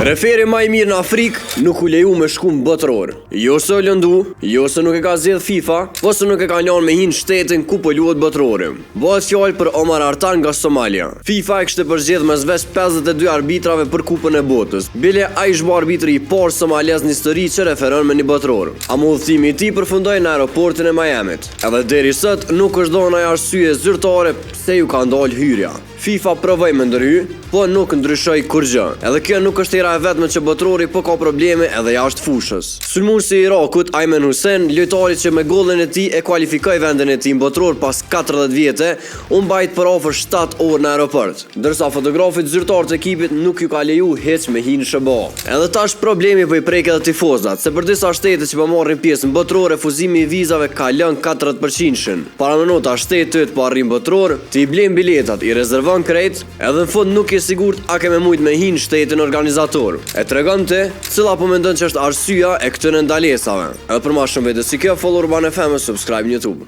Referi ma i mirë në Afrikë nuk u leju me shku më botëror. Jo se o lëndu, jo se nuk e ka zgjedh FIFA, po se nuk e ka lanë me hinë shtetin ku po luhet botërore. Bëhet fjalë për Omar Artan nga Somalia. FIFA e kishte përzgjedh mes veç 52 arbitrave për kupën e botës. Bile ai ishte arbitri i parë somalez në histori që referon me një botëror. Ama udhëtimi i tij përfundoi në aeroportin e Miamit. Edhe deri sot nuk është dhënë arsye zyrtare pse ju ka ndalë hyrja. FIFA provoi me ndërhy, po nuk ndryshoi kurrë. Edhe kjo nuk është hera e vetme që botërori po ka probleme edhe jashtë fushës. Sulmuesi i Irakut Ayman Hussein, lojtari që me gollin e tij e kualifikoi vendin e tij në botëror pas 40 vjetë, u mbajt për afër 7 orë në aeroport, ndërsa fotografit zyrtar të ekipit nuk ju ka leju hiç me hinë SBA. Edhe tash problemi po i prek edhe tifozat, se për disa shtete që po marrin pjesë në botëror, refuzimi i vizave ka lënë 40%. Para minuta shtetet po arrin botëror, ti blejnë biletat, i rezervon krejt, edhe në fund nuk je sigurt a ke me mujt me hinë shtetin organizator. E tregon ti cila po mendon që është arsyeja e këtyre ndalesave. Edhe për më shumë video si kjo, follow Urban FM, subscribe në YouTube.